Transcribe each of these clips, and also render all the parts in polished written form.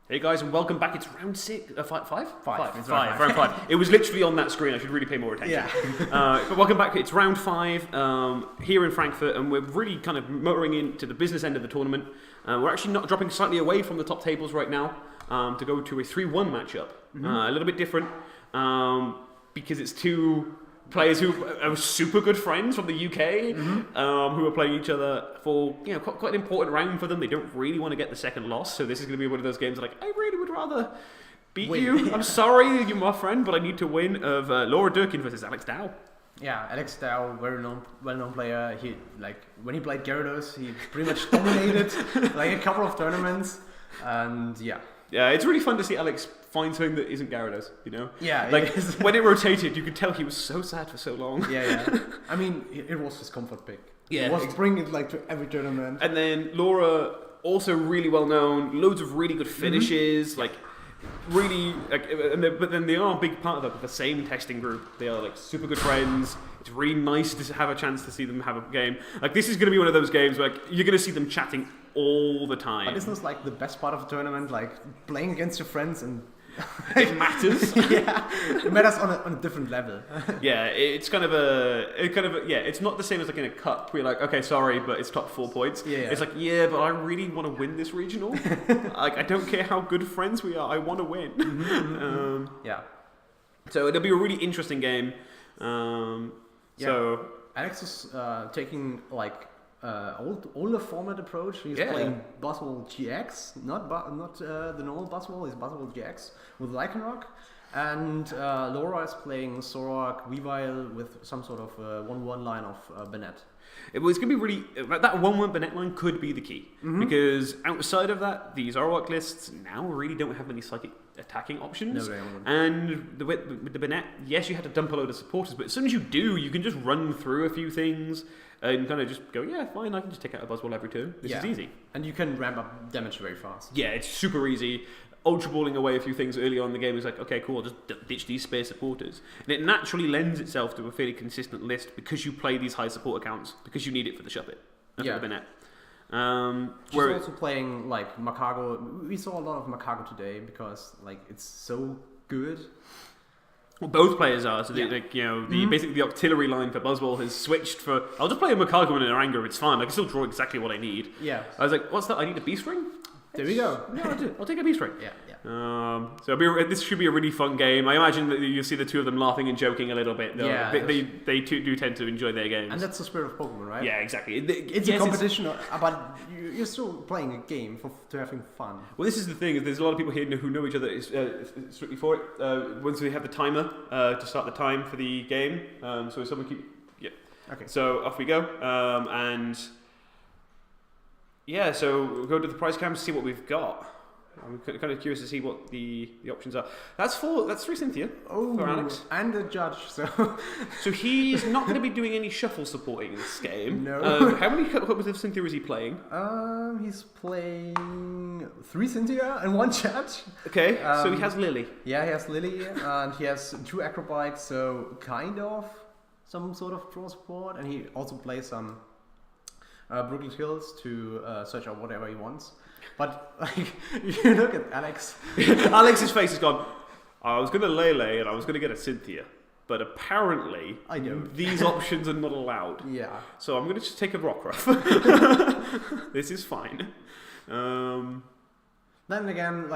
Hey guys, and welcome back. It's round six, five. Round 5. It was literally on that screen. I should really pay more attention. Yeah. But welcome back. It's round 5 here in Frankfurt, and we're really kind of motoring into the business end of the tournament. We're actually not dropping slightly away from the top tables right now to go to a 3-1 matchup. A little bit different because it's two players who are super good friends from the UK who are playing each other for quite an important round for them. They don't really want to get the second loss, so this is going to be one of those games like I really would rather beat you. I'm sorry, you're my friend, but I need to win. Of Laura Durking versus Alex Dow. Yeah, Alex Dow, well-known player. He when he played Gyarados, he pretty much dominated a couple of tournaments, and yeah. Yeah, it's really fun to see Alex find something that isn't Gyarados, Yeah, when it rotated, you could tell he was so sad for so long. Yeah. I mean, it was his comfort pick. Yeah, he was bringing it to every tournament. And then Laura, also really well known, loads of really good finishes, but then they are a big part of the same testing group. They are super good friends. It's really nice to have a chance to see them have a game. This is going to be one of those games where you're going to see them chatting all the time. But isn't this the best part of the tournament? Playing against your friends and it matters. Yeah, it matters on a different level. Yeah, it's it's not the same as in a cup where you're okay, sorry, but it's top 4 points. Yeah. It's but I really want to win this regional. I don't care how good friends we are, I want to win. Yeah. So it'll be a really interesting game. So Alex is taking older format approach. He's playing Buzzwole GX, not the normal Buzzwole. It's Buzzwole GX with Lycanroc, and Laura is playing Zoroark, Weavile with some sort of 1/1 line of Banette. It's going to be really that 1/1 Banette line could be the key because outside of that, these Zoroark lists now really don't have any psychic attacking options. No, they don't. And with the Banette, yes, you have to dump a load of supporters, but as soon as you do, you can just run through a few things and kind of just go, yeah, fine, I can just take out a Buzzwole every turn. This is easy. And you can ramp up damage very fast. Yeah, it's super easy. Ultra balling away a few things early on in the game is okay, cool, just ditch these spare supporters. And it naturally lends itself to a fairly consistent list because you play these high support accounts, because you need it for the Shuppet and for the Banette. She's also playing Macago. We saw a lot of Macago today because it's so good. Well, both players are. So basically the auxiliary line for Buzzwole has switched for. I'll just play a Macago in an anger. It's fine. I can still draw exactly what I need. Yeah. I was what's that? I need a Beast Ring. There we go. Yeah, I'll take a Beast Ring. Yeah. So this should be a really fun game. I imagine that you'll see the two of them laughing and joking a little bit. They do tend to enjoy their games. And that's the spirit of Pokemon, right? Yeah, exactly. It's a competition, but you're still playing a game to having fun. Well, this is the thing. There's a lot of people here who know each other strictly for it. Once we have the timer to start the time for the game, so someone keep... Yeah. Okay. So off we go. So we'll go to the prize cam to see what we've got. I'm kind of curious to see what the options are. That's 3 Cynthia for Alex. And a judge, so... So he's not going to be doing any shuffle supporting in this game. No. How many copies of Cynthia is he playing? He's playing 3 Cynthia and 1 judge. Okay, so he has Lily. Yeah, he has Lily, and he has 2 Acrobikes, so kind of some sort of draw support. And he also plays some Brooklyn Hills to search out whatever he wants. But you look at Alex. Alex's face is gone. I was going to Lele and I was going to get a Cynthia, but apparently these options are not allowed. Yeah. So I'm going to just take a Rockruff. This is fine. Then again,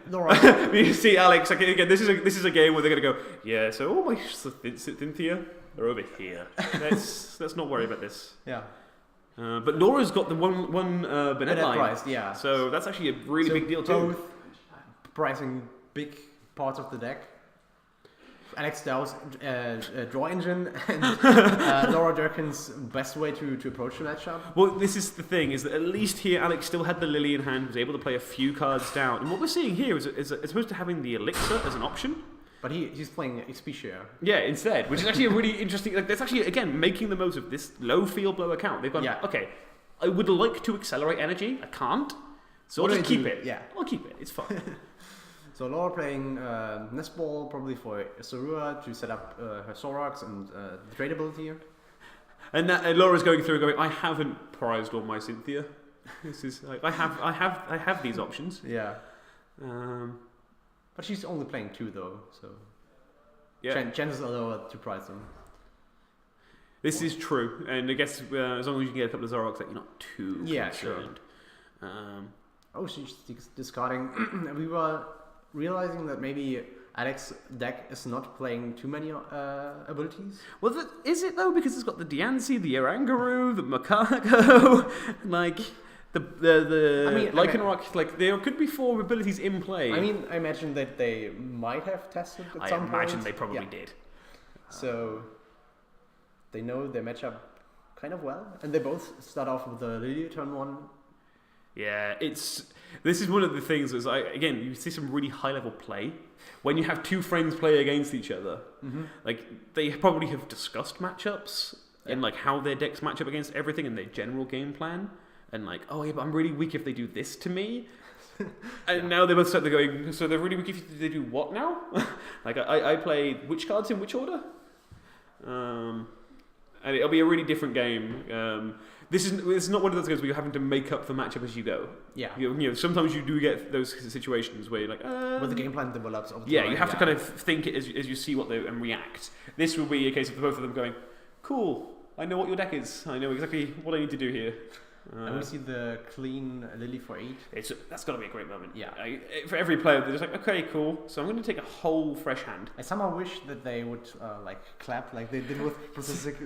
Laura. You see, Alex. Again, this is a game where they're going to go. Yeah. So all my Cynthia are over here. Let's not worry about this. Yeah. But Laura's got the one Banette line. Price, yeah. So that's actually a really big deal too. Both pricing big parts of the deck. Alex Dow's draw engine and Laura Durkin's best way to approach the matchup. Well, this is the thing, is that at least here Alex still had the Lily in hand, was able to play a few cards down. And what we're seeing here is as opposed to having the Elixir as an option, but he's playing XP share. Yeah, instead, which is actually a really interesting... that's actually, again, making the most of this low field blow account. They've gone, okay, I would like to accelerate energy. I can't. So I'll just keep it. Yeah. I'll keep it. It's fine. So Laura playing Nest Ball, probably for Zoroark to set up her Zoroarks and the trade ability here. And Laura's going through going, I haven't prized all my Cynthia. This is I have these options. Yeah. But she's only playing 2 though, so chances are lower to price them. This is true, and I guess as long as you can get a couple of Zoroarks, that you're not too concerned. Sure. She's discarding. We were realizing that maybe Alex's deck is not playing too many abilities. Well, is it though? Because it's got the Diancie, the Oranguru, the Macaco, like the Lycanroc. Like there could be 4 abilities in play. I mean, I imagine that they might have tested at some point. I imagine they probably did. So they know their matchup kind of well, and they both start off with the Lily turn 1. Yeah, this is one of the things is again you see some really high level play when you have 2 friends play against each other. Mm-hmm. Like they probably have discussed matchups and like how their decks match up against everything and their general game plan. And like, oh yeah, but I'm really weak if they do this to me. And now they both start going, so they're really weak if they do what now? Like I play which cards in which order? And it'll be a really different game. This is not one of those games where you're having to make up the matchup as you go. Yeah. You know, sometimes you do get those situations where you're like, where the game plan develops over time. Yeah, you have to kind of think it as you see what they and react. This will be a case of both of them going, cool, I know what your deck is. I know exactly what I need to do here. And we see the clean Lily for 8. That's got to be a great moment. Yeah. For every player, they're just like, okay, cool. So I'm going to take a whole fresh hand. I somehow wish that they would like clap like they did with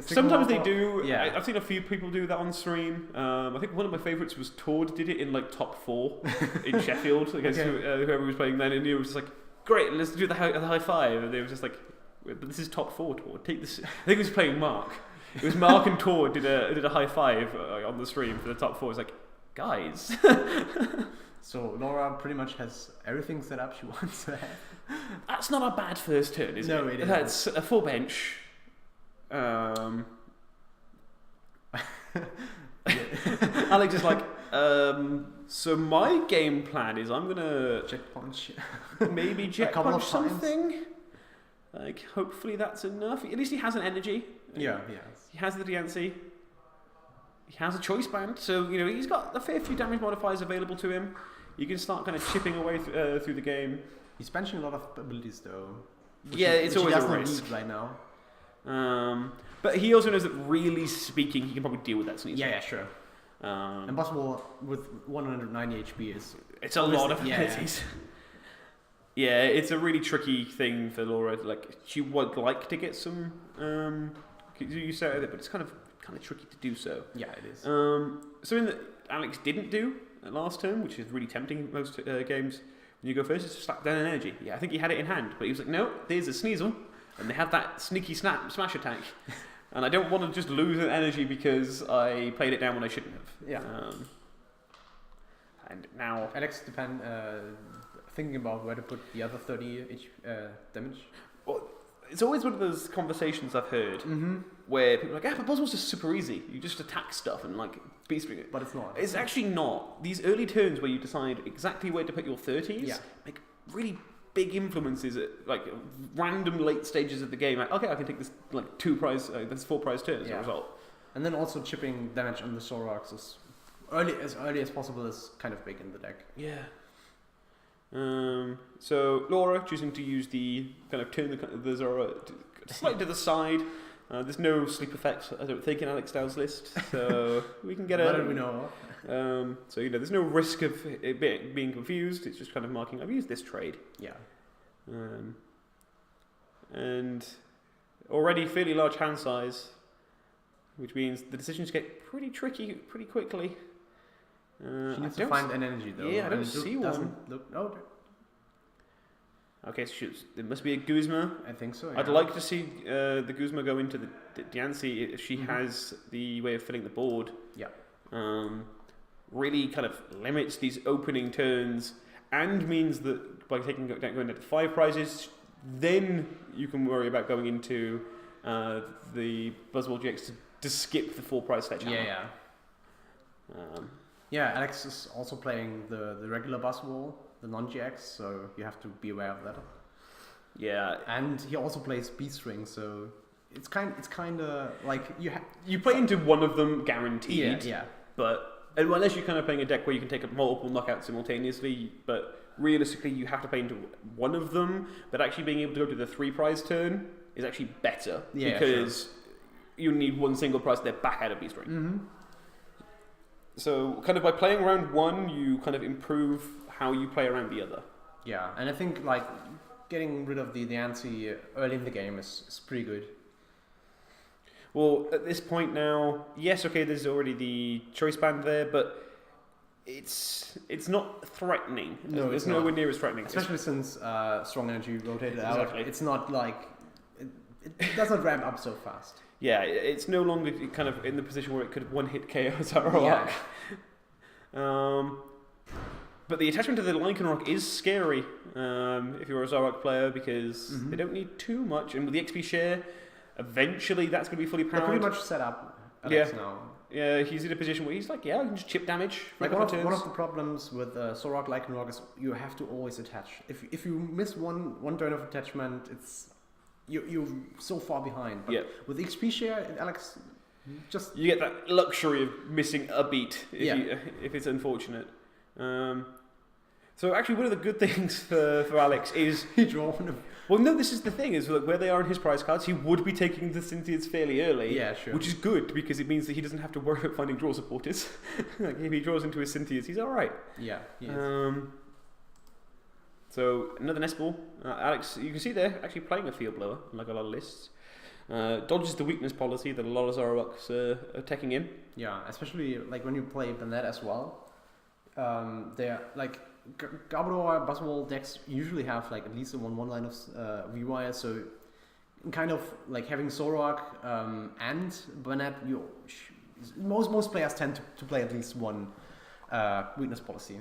Sometimes they do. Yeah. I've seen a few people do that on stream. I think one of my favourites was Tord did it in like top 4 in Sheffield against whoever was playing then, and he was just like, great, let's do the high five. And they were just like, but this is top 4, Tord. Take this. I think he was playing Mark. It was Mark and Tor did a high five on the stream for the top 4. It's like, guys. So Laura pretty much has everything set up she wants to have. That's not a bad first turn, is it? No, it isn't. That's a full bench. Alex is like, so my game plan is I'm gonna jet punch, maybe jet punch something. Like, hopefully that's enough. At least he has an energy. Yeah, he has. He has the Diancie. He has a choice band, so you know he's got a fair few damage modifiers available to him. You can start kind of chipping away through the game. He's benching a lot of abilities though. It's always a risk right now. But he also knows that, really speaking, he can probably deal with that sneeze. Yeah, sure. And Buzzwole with 190 HP it's a lot of abilities. Yeah, it's a really tricky thing for Laura. Like, she would like to get some use out of it, but it's kind of tricky to do so. Yeah, it is. Something that Alex didn't do last turn, which is really tempting most games, when you go first, is to slap down an energy. Yeah, I think he had it in hand, but he was like, no, there's a Sneasel, and they have that sneaky smash attack. And I don't want to just lose an energy because I played it down when I shouldn't have. Yeah. And now Alex thinking about where to put the other 30 damage. Well, it's always one of those conversations I've heard where people are like, but Buzzwole's just super easy. You just attack stuff and like beast it. But it's not. It's actually not. These early turns where you decide exactly where to put your 30s make really big influences at like random late stages of the game. Like, okay, I can take this like 4 prize turn as a result. And then also chipping damage on the Zoroarks as early as possible is kind of big in the deck. Yeah. So Laura choosing to use the kind of turn the Zoroark slightly to the side. There's no sleep effects, I don't think, in Alex Dow's list, so we can get What do we know? So there's no risk of it being confused. It's just kind of marking. I've used this trade. Yeah. And already fairly large hand size, which means the decisions get pretty tricky pretty quickly. She needs to find an energy though. Yeah, I don't see one. Okay, so there must be a Guzma. I think so. Yeah. I'd like to see the Guzma go into the Diancie if she has the way of filling the board. Yeah. Really kind of limits these opening turns and means that by going into 5 prizes, then you can worry about going into the Buzzwole GX to skip the 4 prize fetch. Yeah, Alex is also playing the regular Buzzwole, the non-GX, so you have to be aware of that. Yeah, and he also plays B-string, so it's kind of like you play into one of them guaranteed. Yeah. But And unless you're kind of playing a deck where you can take multiple knockouts simultaneously, but realistically you have to play into one of them, but actually being able to go to the 3 prize turn is actually better, because you need one single prize, they're back out of Beast Ring. Mm-hmm. So kind of by playing around one, you kind of improve how you play around the other. Yeah, and I think like getting rid of the anti early in the game is pretty good. Well, at this point now, yes, okay, there's already the choice band there, but it's not threatening. No, it's nowhere near as threatening. Especially since Strong Energy rotated Exactly. out. It's not like... It does not ramp up so fast. Yeah, it's no longer kind of in the position where it could one-hit KO Zoroark. Yeah. But the attachment to the Lycanroc is scary if you're a Zoroark player, because they don't need too much, and with the XP share, eventually that's going to be fully powered. They're pretty much set up Alex now. Yeah, he's in a position where he's like, I can just chip damage. Like one of the problems with Zoroark Lycanroc is you have to always attach. If you miss one turn of attachment, it's you're so far behind. But with XP share, Alex just... You get that luxury of missing a beat if it's unfortunate. So actually, one of the good things for Alex is he draw one of... Well, no, this is the thing, is like where they are in his prize cards, he would be taking the Cynthias fairly early. Yeah, sure. Which is good, because it means that he doesn't have to worry about finding draw supporters. Like, if he draws into his Cynthias, he's alright. Yeah, he is. So, another nest ball. Alex, you can see they're actually playing a field blower, like a lot of lists. Dodges the weakness policy that a lot of Zoroarks are taking in. Yeah, especially like when you play Banette as well. They're like... Garbodor, Buzzwole decks usually have like at least a 1/1 line of Weavile, so kind of like having Zoroark and Banette, most players tend to play at least one weakness policy.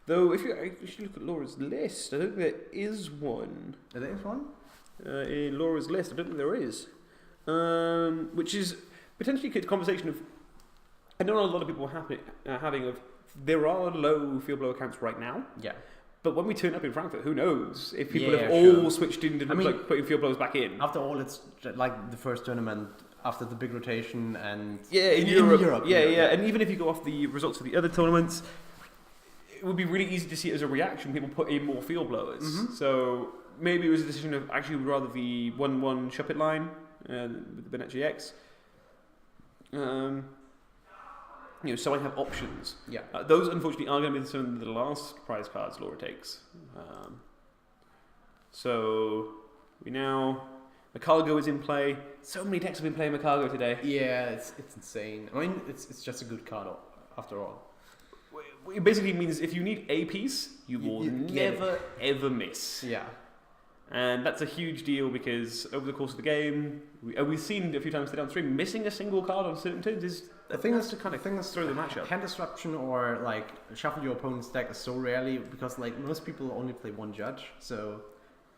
Though if you look at Laura's list, I don't think there is one. There is one? In Laura's list, I don't think there is. Which is potentially a conversation of... I know a lot of people are having of... There are low field blow accounts right now. Yeah. But when we turn up in Frankfurt, who knows? If people have all switched into like putting field blows back in. After all, it's like the first tournament after the big rotation and... Yeah, in Europe. Yeah. And even if you go off the results of the other tournaments, it would be really easy to see it as a reaction. People put in more field blowers. Mm-hmm. So maybe it was a decision of actually would rather the 1/1 Shuppet line with the Banette GX. So I have options. Yeah. Those, unfortunately, are going to be some of the last prize cards Laura takes. So we now... Macargo is in play. So many decks have been playing Macargo today. Yeah, it's insane. I mean, it's just a good card after all. It basically means if you need a piece, you will never, ever miss. Yeah. And that's a huge deal, because over the course of the game, we've seen a few times today on stream, missing a single card on certain turns is the thing is to kind of throw the match up. Hand disruption or like shuffle your opponent's deck is so rarely, because like most people only play one judge, so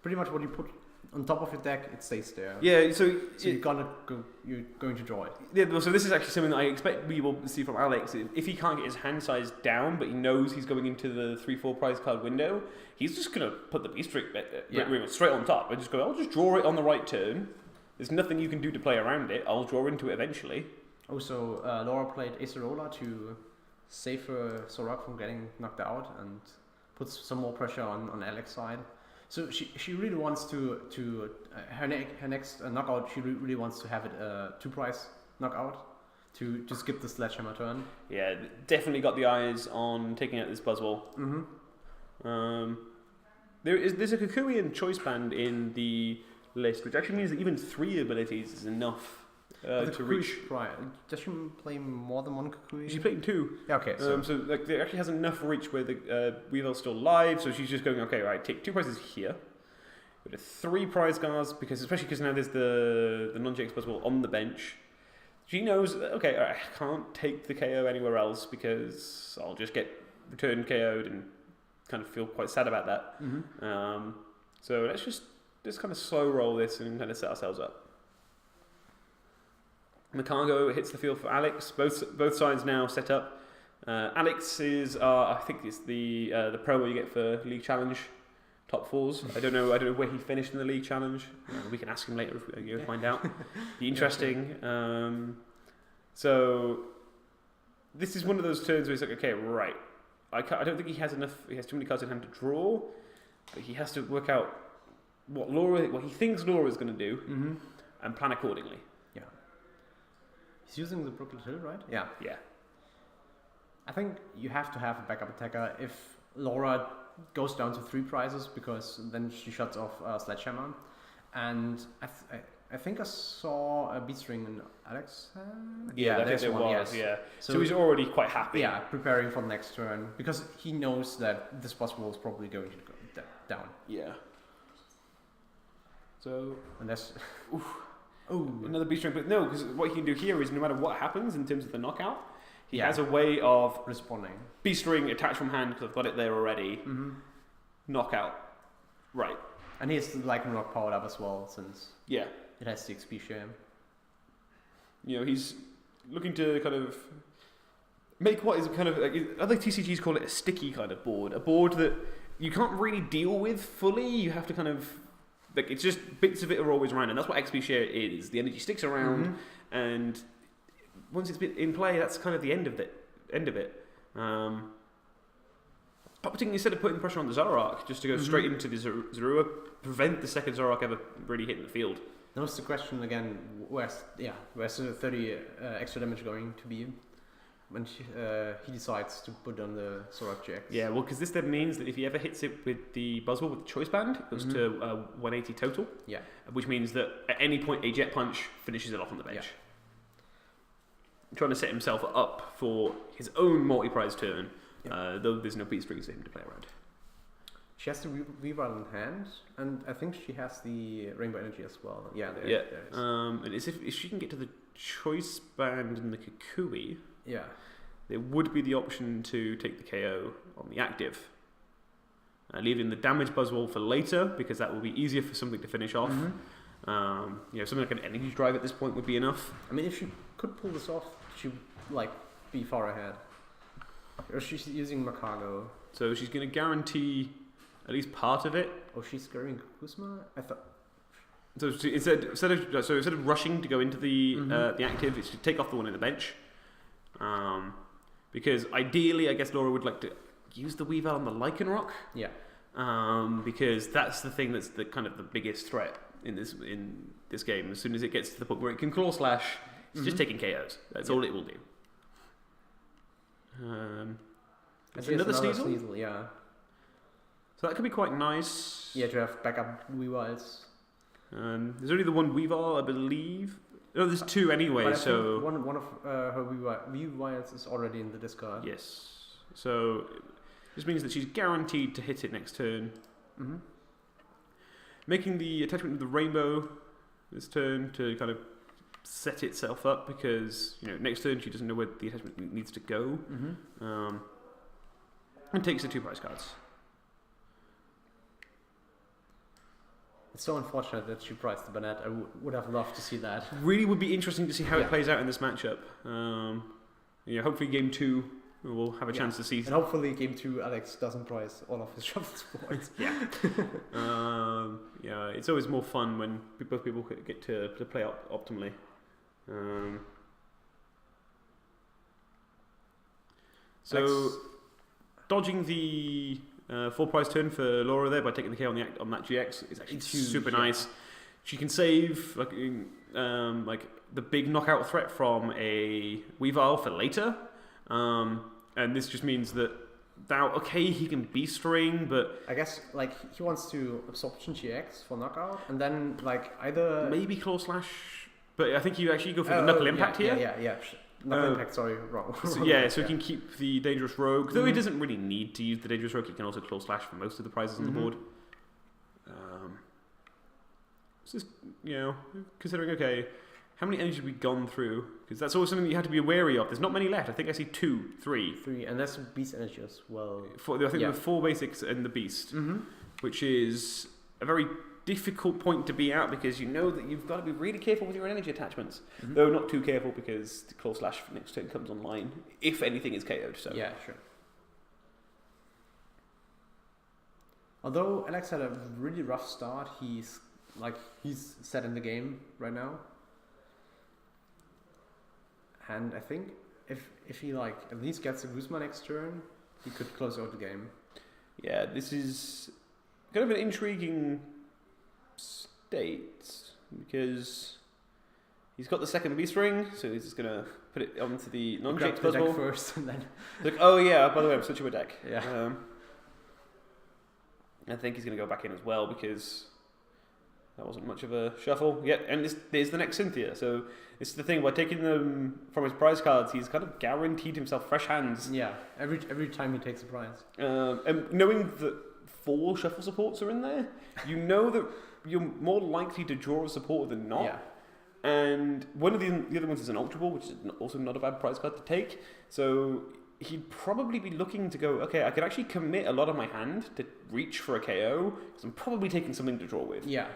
pretty much what you put on top of your deck, it stays there. Yeah, so you're going to draw it. Yeah, so this is actually something that I expect we will see from Alex. If he can't get his hand size down, but he knows he's going into the 3/4 prize card window, he's just going to put the Beast Ring straight on top and just go, I'll just draw it on the right turn. There's nothing you can do to play around it. I'll draw into it eventually. Also, Laura played Acerola to save her Zoroark from getting knocked out and puts some more pressure on Alex's side. So she really wants to her next knockout. She really wants to have it a 2-prize knockout to skip the sledgehammer turn. Yeah, definitely got the eyes on taking out this Buzzwole. Mm-hmm. There's a Kukuian choice band in the list, which actually means that even 3 abilities is enough to reach. Right? Does she play more than one Kukui? She's playing 2. Yeah, okay. So like, there actually has enough reach where the Weavile's still live, so she's just going, okay, right, take 2 prizes here. Go to 3 prize cards, especially because now there's the non-GX Buzzwole on the bench. She knows, okay, I can't take the KO anywhere else because I'll just get return KO'd and kind of feel quite sad about that. Mm-hmm. So let's just kind of slow roll this and kind of set ourselves up. Macargo hits the field for Alex. Both sides now set up. Alex is, I think it's the promo you get for League Challenge top 4s. I don't know where he finished in the League Challenge. We can ask him later if we find out. Be interesting. So this is one of those turns where he's like, okay, right. I don't think he has enough. He has too many cards in hand to draw, but he has to work out what he thinks Laura is going to do, and plan accordingly. Yeah. He's using the Brooklyn Hill, right? Yeah. Yeah. I think you have to have a backup attacker if Laura goes down to 3 prizes, because then she shuts off Sledgehammer. And I think I saw a beat string in Alex. There's one. Yes. Yeah. So he's already quite happy. Yeah, preparing for the next turn, because he knows that this Buzzwole is probably going to go down. Yeah. So unless another beat string, but no, because what he can do here is no matter what happens in terms of the knockout, he has a way of responding. Beat string attached from hand because I've got it there already. Knockout. Right. And he has the Lycanroc powered up as well, since it has the XP share. You know, he's looking to kind of make what is kind of like, other TCGs call it a sticky kind of board, a board that you can't really deal with fully. You have to kind of like, it's just bits of it are always around, and that's what XP share is. The energy sticks around, and once it's been in play, that's kind of the end of it. Instead of putting pressure on the Zoroark, just to go straight into the Zorua, prevent the second Zoroark ever really hitting the field. Now it's the question again, where's the 30 extra damage going to be when he decides to put on the Zoroark GX? Yeah, well, because this then means that if he ever hits it with the Buzzwole with the Choice Band, it goes to 180 total. Yeah. Which means that at any point a Jet Punch finishes it off on the bench. Yeah. Trying to set himself up for his own multi-prize turn, though there's no beat strings for him to play around. She has the Weavile in hand, and I think she has the Rainbow Energy as well. Yeah, there it is. And if she can get to the Choice Band and the Kukui, there would be the option to take the KO on the active, leaving the damage Buzzwole for later, because that will be easier for something to finish off. Something like an Energy Drive at this point would be enough. I mean, if she could pull this off, she would be far ahead. Or she's using Macargo. So she's going to guarantee at least part of it. Oh, she's carrying Kuzma? I thought. So instead of rushing to go into the active, it should take off the one in the bench. Because ideally, I guess Laura would like to use the Weavile on the Lycanroc. Yeah. Because that's the thing that's the kind of the biggest threat in this game. As soon as it gets to the point where it can Claw Slash, it's just taking KOs. That's all it will do. Another Sneasel? Yeah. So that could be quite nice. Yeah, to have backup Weaviles. There's only the one Weavile, I believe. No, there's 2 anyway. But so one of her Weaviles is already in the discard. Yes. So this means that she's guaranteed to hit it next turn. Making the attachment of the Rainbow this turn to kind of set itself up, because next turn she doesn't know where the attachment needs to go, and takes the 2 prize cards. It's so unfortunate that she prized the Banette. I would have loved to see that. Really would be interesting to see how it plays out in this matchup. Hopefully game 2 we'll have a chance to see. And hopefully game 2 Alex doesn't prize all of his shuffle boards. It's always more fun when both people get to play optimally. Dodging the 4 prize turn for Laura there by taking the K on that GX is actually super nice. She can save the big knockout threat from a Weavile for later, and this just means that now he can Beast Ring, but I guess he wants to Absorption GX for knockout, and then either maybe Claw Slash, but I think you actually go for the Knuckle Impact here. Knuckle Impact, sorry, wrong. So he can keep the Dangerous Rogue, though he doesn't really need to use the Dangerous Rogue. He can also Claw Slash for most of the prizes on the board. Just considering how many energies have we gone through? Because that's always something that you have to be wary of. There's not many left. I think I see 2, 3. 3, and that's Beast Energy as well. I think there are 4 basics and the Beast, which is a very difficult point to be at, because you know that you've got to be really careful with your energy attachments. Though not too careful, because the Claw Slash next turn comes online if anything is KO'd. So yeah, sure. Although Alex had a really rough start, he's set in the game right now. And I think if he like at least gets a Guzma next turn, he could close out the game. Yeah, this is kind of an intriguing state because he's got the second Beast Ring, so he's just gonna put it onto the non-Jake's Buzzwole first, and then like, oh yeah, by the way, I'm switching my deck. Yeah. I think he's gonna go back in as well because that wasn't much of a shuffle. Yeah, and there's the next Cynthia. So it's the thing by taking them from his prize cards, he's kind of guaranteed himself fresh hands. Yeah, every time he takes a prize. And knowing that 4 shuffle supports are in there, you know that you're more likely to draw a support than not. Yeah. And one of the other ones is an Ultra Ball, which is also not a bad prize card to take. So he'd probably be looking to go, okay, I could actually commit a lot of my hand to reach for a KO, because I'm probably taking something to draw with. Yeah.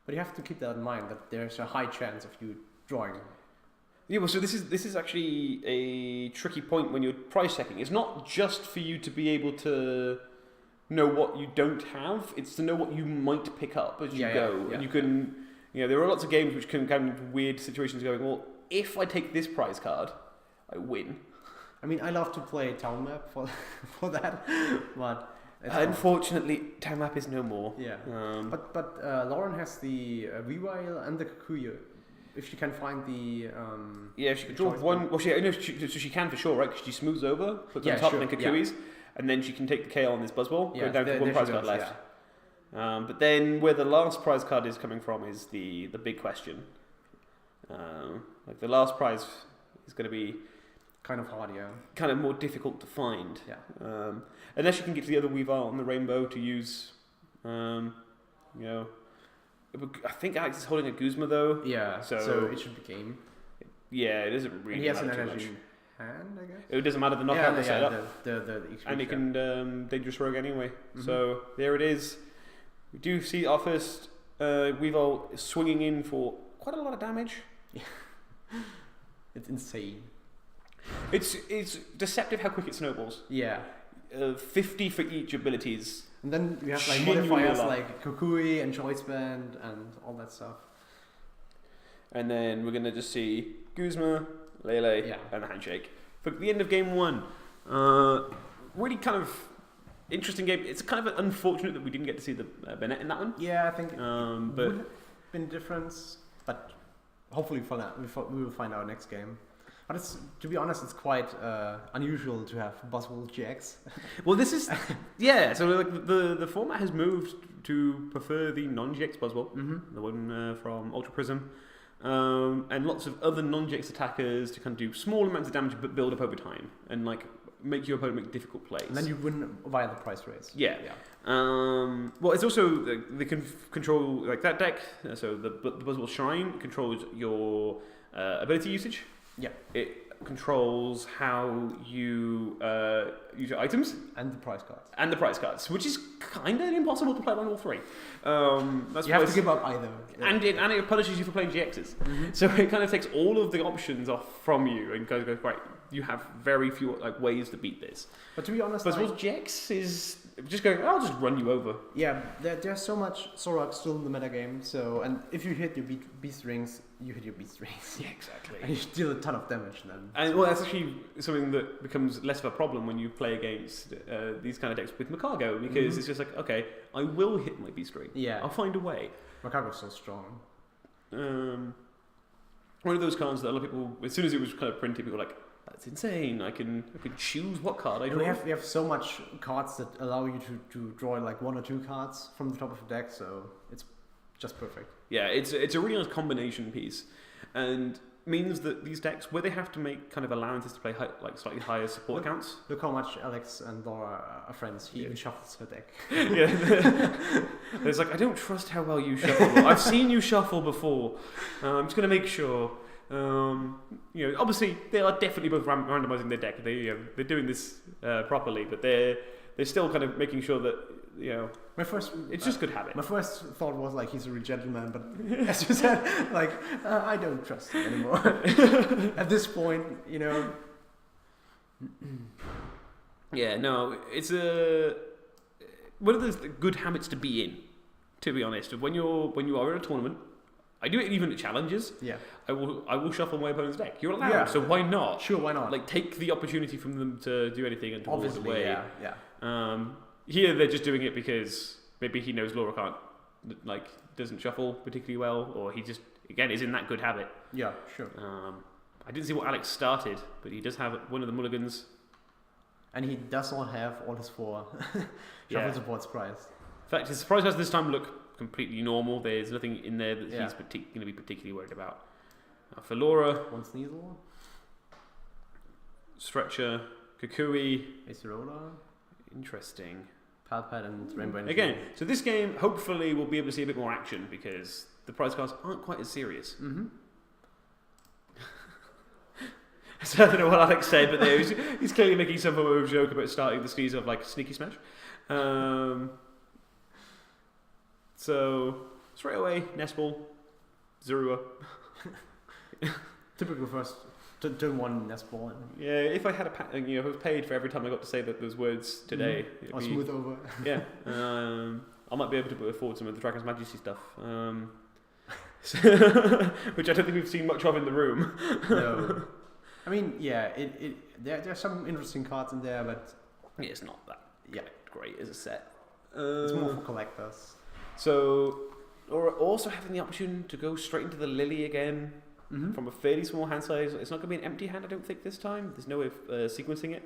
But you have to keep that in mind, that there's a high chance of you drawing. Yeah, well, so this is actually a tricky point when you're price checking. It's not just for you to be able to know what you don't have, it's to know what you might pick up as you go. Yeah. And you can, there are lots of games which can kind of weird situations going, well, if I take this prize card, I win. I mean, I love to play Town Map for that, but... Unfortunately, Town Map is no more. Yeah, but Lauren has the Weavile and the Kikuyu. If she can find the yeah, she can draw one. Well, she can for sure, right? Because she smooths over, puts on top, and then Kikui's, and then she can take the KO on this Buzzwole. Yeah, down to one prize card left. Yeah. But then where the last prize card is coming from is the big question. Like the last prize is going to be kind of hard, yeah. Kind of more difficult to find. Yeah. Unless you can get to the other Weavile on the rainbow to use, I think Alex is holding a Guzma though. Yeah. So it should be game. Yeah, it doesn't really matter too much. And he has an energy hand, I guess. It doesn't matter the knockout, the setup. The and he can Dangerous Rogue anyway. Mm-hmm. So there it is. We do see our first Weavile swinging in for quite a lot of damage. It's insane. It's deceptive how quick it snowballs. Yeah. 50 for each abilities. And then we have like modifiers like Kukui and Choice Band and all that stuff. And then we're going to just see Guzma, Lele, and the Handshake. For the end of game 1, really kind of interesting game. It's kind of unfortunate that we didn't get to see the Banette in that one. Yeah, I think it would have been a difference, but hopefully we will find out next game. But to be honest, it's quite unusual to have Buzzwole GX. Well, this is so like the format has moved to prefer the non-GX Buzzwole, the one from Ultra Prism, and lots of other non-GX attackers to kind of do small amounts of damage but build up over time and like make your opponent make difficult plays. And then you win via the price raise. Yeah. Well, it's also they can control like that deck. So the Buzzwole Shrine controls your ability usage. Yeah. It controls how you use your items. And the prize cards. And the prize cards, which is kind of impossible to play on all 3. That's you have to give up either. Yeah. And it punishes you for playing GXs. Mm-hmm. So it kind of takes all of the options off from you and goes, right, you have very few ways to beat this. But to be honest... But GX is just going, I'll just run you over. Yeah, there's so much Zoroark still in the metagame, and if you hit your beast rings, you hit your beast rings. Yeah, exactly. And you deal a ton of damage then. And well, that's actually something that becomes less of a problem when you play against these kind of decks with Macargo, because it's just like, okay, I will hit my beast ring. Yeah. I'll find a way. Macargo's so strong. One of those cards that a lot of people, as soon as it was kind of printed, people were like, that's insane. I can choose what card I draw. We have so much cards that allow you to draw like 1 or 2 cards from the top of the deck, so it's just perfect. Yeah, it's a really nice combination piece, and means that these decks, where they have to make kind of allowances to play slightly higher support counts. Look how much Alex and Laura are friends. He even shuffles her deck. Yeah, it's like, I don't trust how well you shuffle. I've seen you shuffle before. I'm just going to make sure. Obviously they are definitely both randomizing their deck. They're doing this properly, but they're still kind of making sure that it's just good habit. My first thought was like he's a real gentleman, but as you said, I don't trust him anymore. At this point, Yeah, no, it's one of those good habits to be in. To be honest, when you are in a tournament. I do it even at challenges. Yeah. I will shuffle my opponent's deck. You're allowed, Yeah. so why not? Sure, why not? Like, take the opportunity from them to do anything and to walk away. Yeah. Here they're just doing it because maybe he knows Laura doesn't shuffle particularly well, or he just again is in that good habit. Yeah, sure. I didn't see what Alex started, but he does have one of the mulligans. And he does not have all his 4 shuffle support surprise. In fact, his surprise has this time look completely normal. There's nothing in there that he's going to be particularly worried about. For Laura, 1 Sneasel, Stretcher, Kukui, Acerola, interesting. Palpad, and Rainbow Energy. Again, so this game hopefully we'll be able to see a bit more action because the prize cards aren't quite as serious. Mm-hmm. So I don't know what Alex said, but he's clearly making some form of joke about starting the sneeze of like Sneaky Smash. So straight away, Nest Ball, Zorua. Typical first turn 1 Nest Ball. Yeah, if I had if I was paid for every time I got to say those words today, or smooth over. Yeah, I might be able to afford some of the Dragon's Majesty stuff, which I don't think we've seen much of in the room. No. I mean, yeah, there's some interesting cards in there, but yeah, it's not that great as a set. It's more for collectors. So, or also having the option to go straight into the Lily again from a fairly small hand size. It's not going to be an empty hand, I don't think, this time. There's no way of sequencing it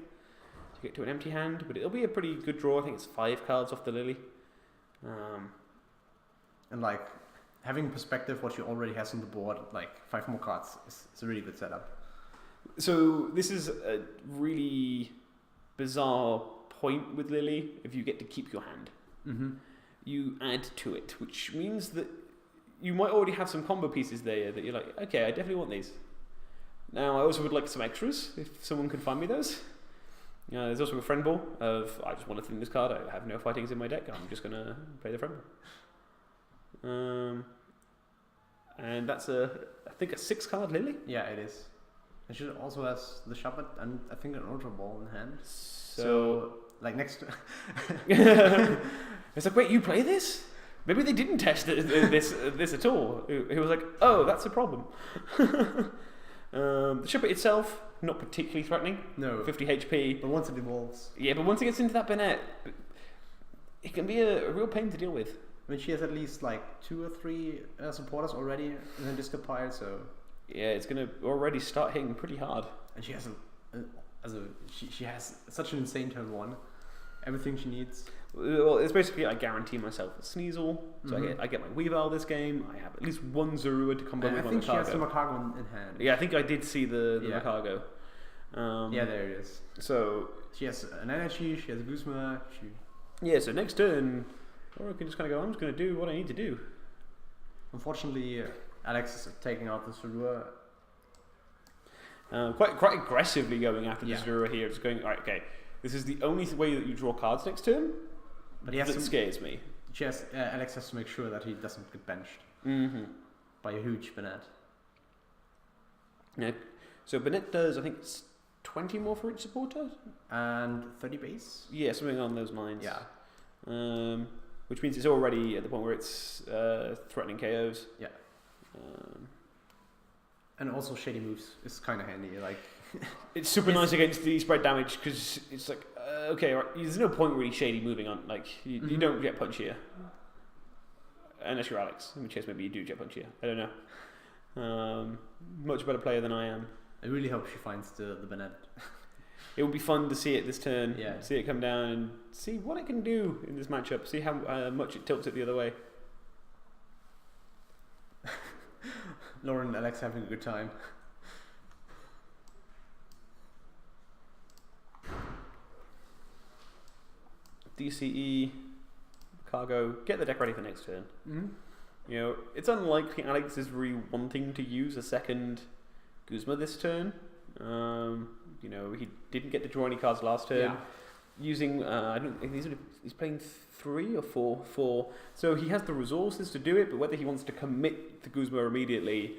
to get to an empty hand, but it'll be a pretty good draw. I think it's 5 cards off the Lily. And like having perspective, what you already has on the board, like 5 more cards, is a really good setup. So this is a really bizarre point with Lily. If you get to keep your hand, you add to it, which means that you might already have some combo pieces there that you're like, okay, I definitely want these. Now I also would like some extras if someone can find me those. There's also a friend ball of I just want to thin this card. I have no fightings in my deck. I'm just gonna play the friend ball. And that's I think a 6 card Lily. Yeah, it is. And she also has the Shuppet and I think an Ultra Ball in hand. So like next to it's like, wait, you play this? Maybe they didn't test this at all. He was like, oh, that's a problem. The Shuppet itself, not particularly threatening. No. 50 HP. But once it evolves. Yeah, but once it gets into that Banette, it can be a real pain to deal with. I mean, she has at least like 2 or 3 supporters already in her discard pile, so... Yeah, it's going to already start hitting pretty hard. And she has she has such an insane turn 1. Everything she needs. Well, it's basically I guarantee myself a Sneasel, so I get my Weavile this game. I have at least 1 Zorua to combo with my Macargo. I think she has the Macargo in hand. Yeah, I think I did see the Macargo. Yeah, there it is. So she has an energy. She has a Guzma. Yeah, so next turn, or I can just kind of go. I'm just going to do what I need to do. Unfortunately, Alex is taking out the Zorua. Quite aggressively going after the Zorua here. Just going, right, okay, this is the only way that you draw cards next turn. But that scares me. Alex has to make sure that he doesn't get benched by a huge Banette. Yeah. So Banette does, I think, 20 more for each supporter? And 30 base? Yeah, something on those lines. Yeah. Which means it's already at the point where it's threatening KOs. Yeah. And also Shady Moves is kind of handy. Like it's super nice against the spread damage because it's like, okay, right, there's no point really Shady moving on. Like, you don't Jet Punch here. Unless you're Alex. In which case maybe you do Jet Punch here. I don't know. Much better player than I am. I really hope she finds the Banette. It would be fun to see it this turn. Yeah. See it come down and see what it can do in this matchup. See how much it tilts it the other way. Lauren and Alex having a good time. DCE, Cargo, get the deck ready for next turn. You know, it's unlikely Alex is really wanting to use a second Guzma this turn. You know, he didn't get to draw any cards last turn. Yeah. Using, I don't think he's playing 3 or 4. So he has the resources to do it, but whether he wants to commit to Guzma immediately,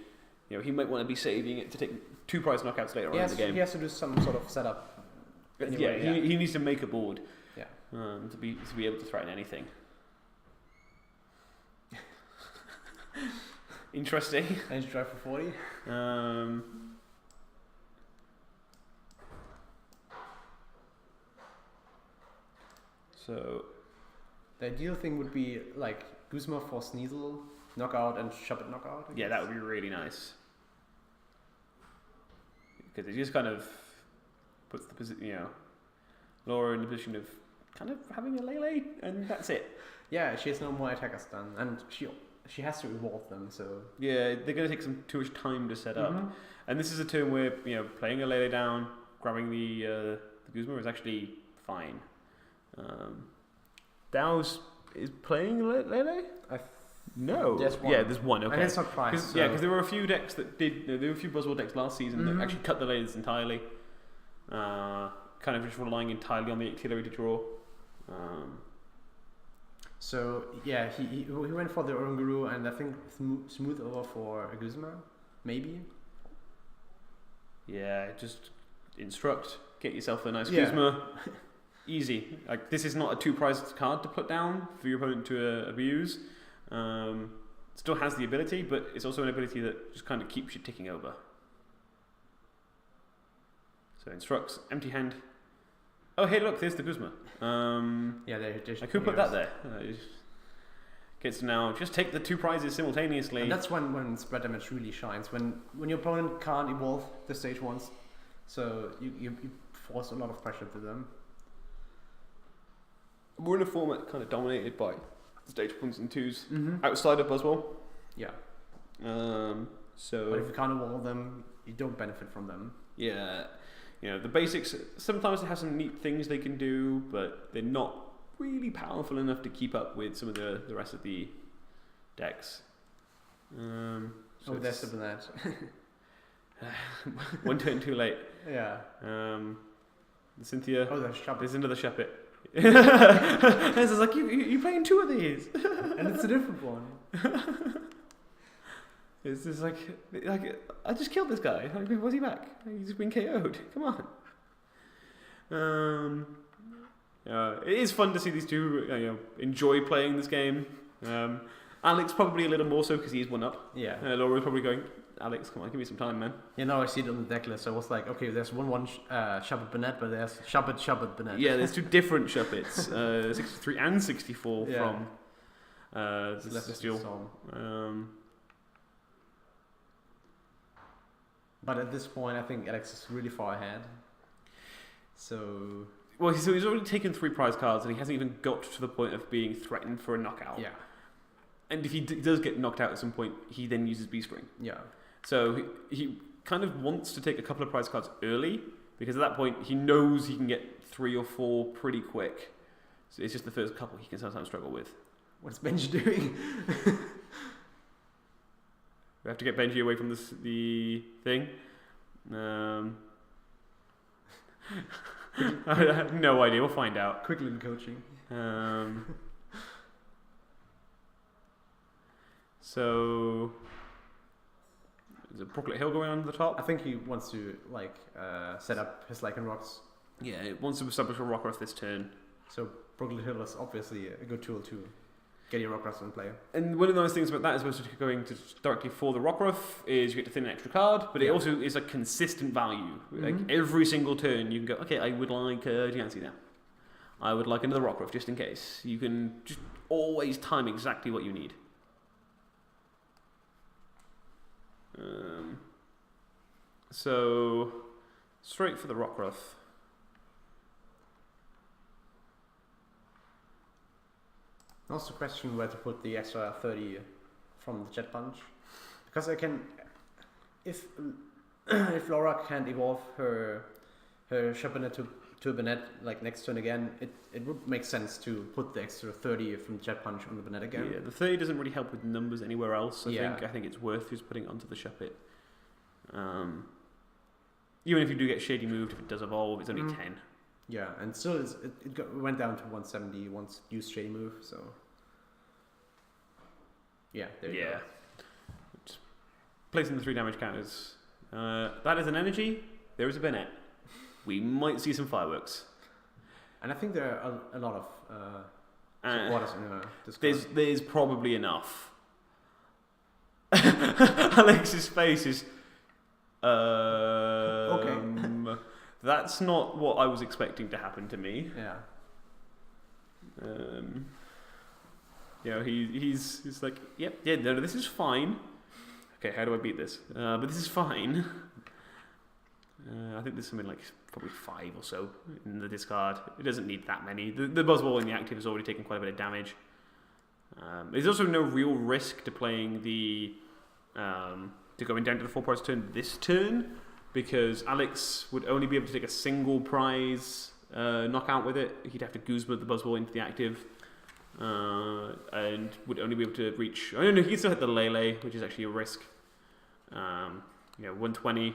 you know, he might want to be saving it to take 2 prize knockouts later on in the game. He has to do some sort of setup. Anyway, he needs to make a board. Yeah. To be able to threaten anything. Interesting. Energy Drive for 40. So the ideal thing would be like Guzma for Sneasel, knockout, and Shuppet knockout. yeah, that would be really nice. Because it just kind of puts the position, Laura in the position of kind of having a Lele, and that's it. Yeah, she has no more attacker stun, and she has to evolve them. So yeah, they're going to take too much time to set up. And this is a turn where playing a Lele down, grabbing the Guzma is actually fine. Dow's is playing Lele? No. There's one. Yeah, there's one. Okay. And it's not priced. Cause, Yeah, because there were a few decks that did. There were a few Buzzwole decks last season that actually cut the Leles entirely. Kind of just relying entirely on the artillery to draw. So yeah, he went for the Oranguru and I think smooth over for a Guzma, maybe. Yeah, just instruct, get yourself a nice Guzma. Easy. Like this is not a 2-priced card to put down for your opponent to abuse. Still has the ability, but it's also an ability that just kind of keeps you ticking over. So instructs, empty hand. Oh hey look, there's the Guzma. I could put that there. Gets to now just take the 2 prizes simultaneously. And that's when spread damage really shines. When your opponent can't evolve the stage once, so you force a lot of pressure to them. We're in a format kind of dominated by stage 1s and 2s outside of Buzzwole. Yeah. So. But if you can't evolve them, you don't benefit from them. Yeah. The basics. Sometimes they have some neat things they can do, but they're not really powerful enough to keep up with some of the rest of the decks. So there's the Banette. One turn too late. Yeah. Cynthia. Oh, there's Shuppet. There's another Shuppet. This is like you playing 2 of these, and it's a different one. It's just like I just killed this guy. Like, was he back? He's been KO'd. Come on. It is fun to see these two enjoy playing this game. Alex probably a little more so because he's 1 up. Yeah. Laura's probably going, Alex, come on, give me some time, man. Yeah, now I see it on the deck list. So I was like, okay, there's one Shuppet Banette, but there's Shuppet Banette. Yeah, there's 2 different Shuppets, 63 and 64 from Celestial. But at this point, I think Alex is really far ahead. So he's already taken 3 prize cards, and he hasn't even got to the point of being threatened for a knockout. Yeah. And if he does get knocked out at some point, he then uses B-Spring. Yeah. So he kind of wants to take a couple of prize cards early, because at that point he knows he can get 3 or 4 pretty quick. So it's just the first couple he can sometimes struggle with. What's Benji doing? We have to get Benji away from the thing. I have no idea. We'll find out. Quicklin coaching. So is it Brooklet Hill going on the top? I think he wants to set up his Lycanrocs. Yeah, it wants to establish a Rockruff this turn. So Brooklet Hill is obviously a good tool to get your Rockruffs in play. And one of the nice things about that is opposed to going to directly for the Rockruff is you get to thin an extra card, but it also is a consistent value. Like every single turn you can go, okay, I would like Giancy now. I would like another Rockruff just in case. You can just always time exactly what you need. So straight for the Rockruff. Also question where to put the extra 30 from the Jet Punch. Because I can... If Laura can't evolve her Shuppet to a Banette like next turn again, it would make sense to put the extra 30 from the Jet Punch on the Banette again. Yeah, the 30 doesn't really help with numbers anywhere else. I think it's worth just putting it onto the Shuppet. Even if you do get Shady moved, if it does evolve, it's only 10. Yeah, and still it went down to 170 once used Shady move, so... Yeah, there you go. Just placing the 3 damage counters. That is an energy. There is a Banette. We might see some fireworks. And I think there are a lot of supporters in this card. There's probably enough. Alex's face is. Okay. That's not what I was expecting to happen to me. Yeah. He's like, yep, yeah, no, this is fine. Okay, how do I beat this? But this is fine. I think there's something like probably 5 or so in the discard. It doesn't need that many. The Buzzwole in the active has already taken quite a bit of damage. There's also no real risk to playing to going down to the 4-prize turn this turn, because Alex would only be able to take a single prize knockout with it. He'd have to Guzma the Buzzwole into the active, and would only be able to reach. I don't know. He can still hit the Lele, which is actually a risk. 120,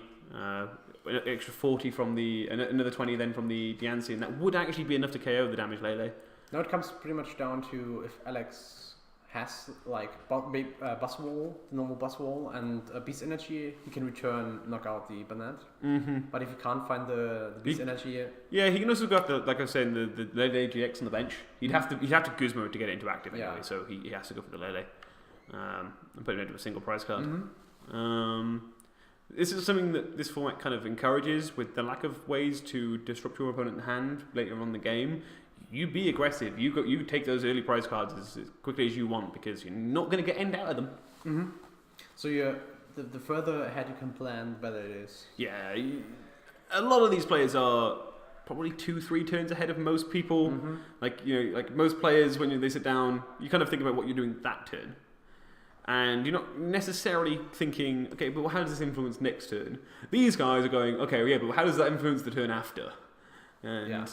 extra 40 from another 20 then from the Diancie, and that would actually be enough to KO the damaged Lele. Now it comes pretty much down to if Alex has like Buzzwole, the normal Buzzwole, and Beast Energy, he can return knockout the Banette. Mm-hmm. But if you can't find the Beast Energy, yeah, he can also got like I was saying, the Lele GX on the bench. He'd have to Guzma to get it into active anyway, so he has to go for the Lele and put him into a single prize card. Mm-hmm. This is something that this format kind of encourages, with the lack of ways to disrupt your opponent's hand later on in the game. You be aggressive. You take those early prize cards as quickly as you want, because you're not going to get end out of them. Mm-hmm. So the further ahead you can plan, the better it is. Yeah, a lot of these players are probably 2-3 turns ahead of most people. Mm-hmm. Like most players, when they sit down, you kind of think about what you're doing that turn, and you're not necessarily thinking, okay, but how does this influence next turn? These guys are going, okay, yeah, but how does that influence the turn after? And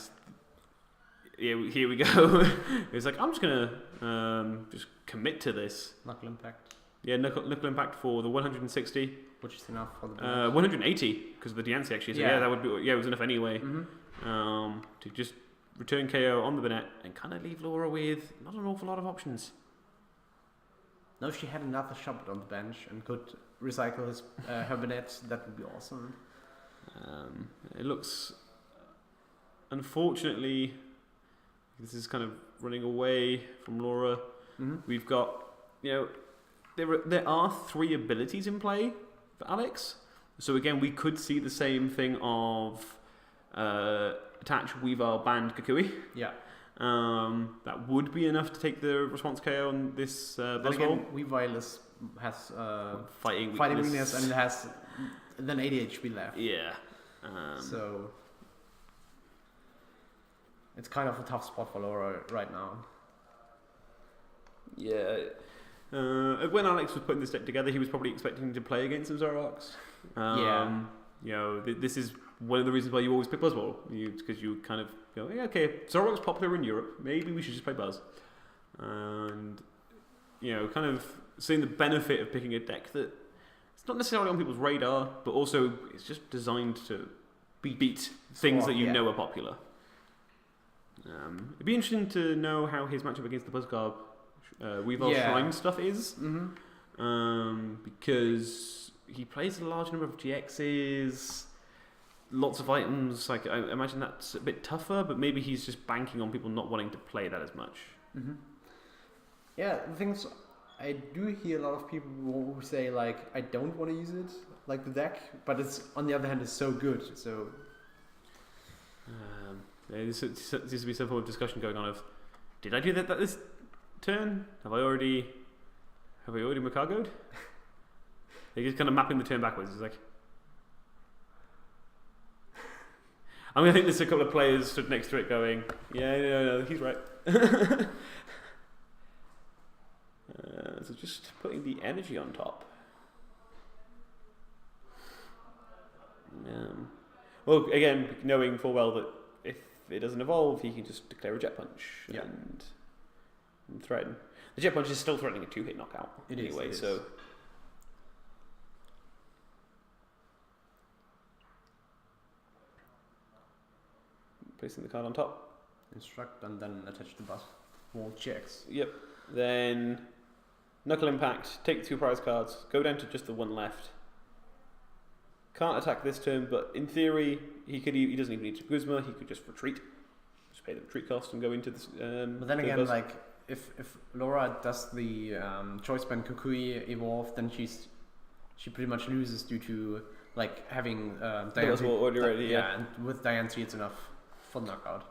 yeah, here we go. It's like, I'm just gonna just commit to this. Knuckle Impact. Yeah, Knuckle Impact for the 160. Which is enough for the 180 because of the Diancie actually. So yeah, that would be it was enough anyway. Mm-hmm. To just return KO on the Banette and kind of leave Laura with not an awful lot of options. Now, if she had another shot on the bench and could recycle her Banette, that would be awesome. It looks, unfortunately, this is kind of running away from Laura. Mm-hmm. We've got, there are 3 abilities in play for Alex. So again, we could see the same thing of attach, Weavile, band, Kukui. Yeah. That would be enough to take the response KO on this Buzzwole. Weavile has fighting weakness and has then 80 HP left. Yeah. So it's kind of a tough spot for Laura right now. Yeah. When Alex was putting this deck together, he was probably expecting to play against some Zoroarks. This is one of the reasons why you always pick Buzzwole, because you kind of go, yeah, okay, Zoroark's popular in Europe, maybe we should just play Buzz. And, kind of seeing the benefit of picking a deck that it's not necessarily on people's radar, but also it's just designed to beat things that you know are popular. It'd be interesting to know how his matchup against the Buzzgarb Weavile Shrine stuff is. Mm-hmm. Because he plays a large number of GXs, lots of items. Like, I imagine that's a bit tougher, but maybe he's just banking on people not wanting to play that as much. Mm-hmm. Yeah, the things I do hear a lot of people who say, like, I don't want to use it, like the deck, but it's on the other hand it's so good. So there seems to be some form of discussion going on of, did I do that this turn? Have I already Makago'd? They're just kind of mapping the turn backwards. It's like, I think there's a couple of players stood next to it going, yeah, no, he's right. So just putting the energy on top. Well, again, knowing full well that if it doesn't evolve, he can just declare a Jet Punch and threaten. The Jet Punch is still threatening a 2-hit knockout anyway, so. Placing the card on top. Instruct and then attach the Buzzwole checks. Yep. Then Knuckle Impact, take 2 prize cards, go down to just the 1 left. Can't attack this turn, but in theory, he doesn't even need to Guzma, he could just retreat. Just pay the retreat cost and go into this. But then again, like, if Laura does the Choice Band Kukui evolve, then she pretty much loses due to like having Diane already, and with Diane it's enough for knockout.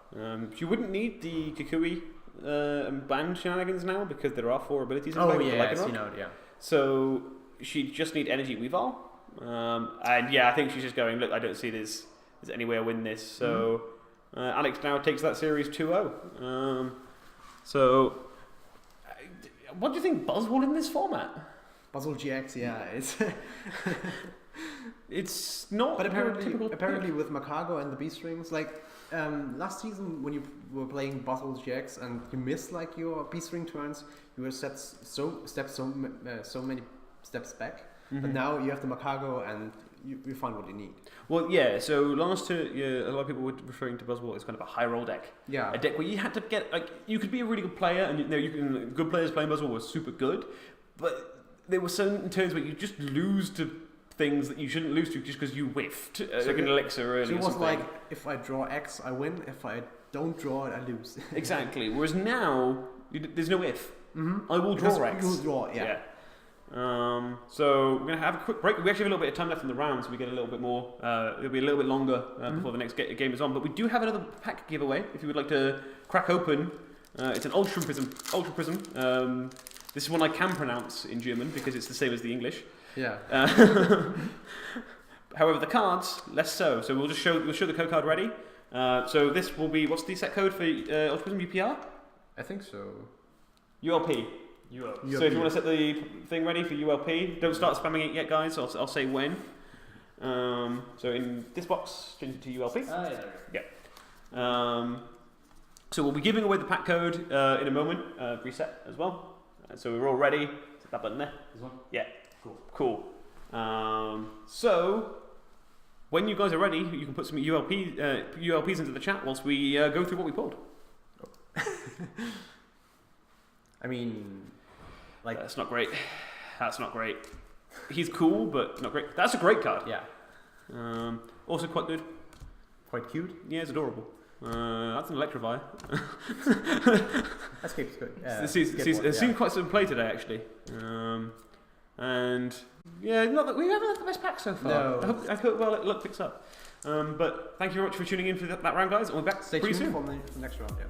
She wouldn't need the Kukui band shenanigans now because there are 4 abilities in play with the Lycanroc. So she'd just need Energy Weavile. And yeah, I think she's just going, look, I don't see there's any way I win this. So Alex now takes that series 2-0. So what do you think Buzzwole in this format? Buzzwole GX, yeah, it's not. But apparently with Makago and the B strings, like last season when you were playing Buzzwole GX and you missed like your B string turns, you were so many steps back. But now you have the Makago and you find what you need. Well, yeah. So last year, a lot of people were referring to Buzzwole as kind of a high roll deck. Yeah. A deck where you had to get like you could be a really good player, and good players playing Buzzwole were super good, but there were certain turns where you just lose to things that you shouldn't lose to just because you whiffed like an elixir early. So it was like if I draw X, I win. If I don't draw it, I lose. Exactly. Whereas now there's no if. I will draw X. You will draw, yeah. So we're going to have a quick break. We actually have a little bit of time left in the round, so we get a little bit more. It'll be a little bit longer before the next game is on. But we do have another pack giveaway if you would like to crack open. It's an Ultra Prism. This is one I can pronounce in German because it's the same as the English. Yeah. However, the cards less so. So we'll show the code card ready. So this will be, what's the set code for Ultra Prism UPR? I think so. ULP. So if you want to set the thing ready for ULP, don't start spamming it yet, guys. I'll say when. So in this box, change it to ULP. Yeah. So we'll be giving away the pack code in a moment. Reset as well. So we're all ready. Hit that button there. This one? Yeah. Cool. So when you guys are ready, you can put some ULPs into the chat whilst we go through what we pulled. I mean, like that's not great. He's cool, but not great. That's a great card. Yeah. Also quite good. Quite cute. Yeah, it's adorable. That's an Electrovire. Escape's good. It's seen quite some play today, actually. And yeah, we haven't had the best pack so far. No. I hope luck picks up. But thank you very much for tuning in for that round, guys. And we'll be back pretty soon. For the next round. Yeah.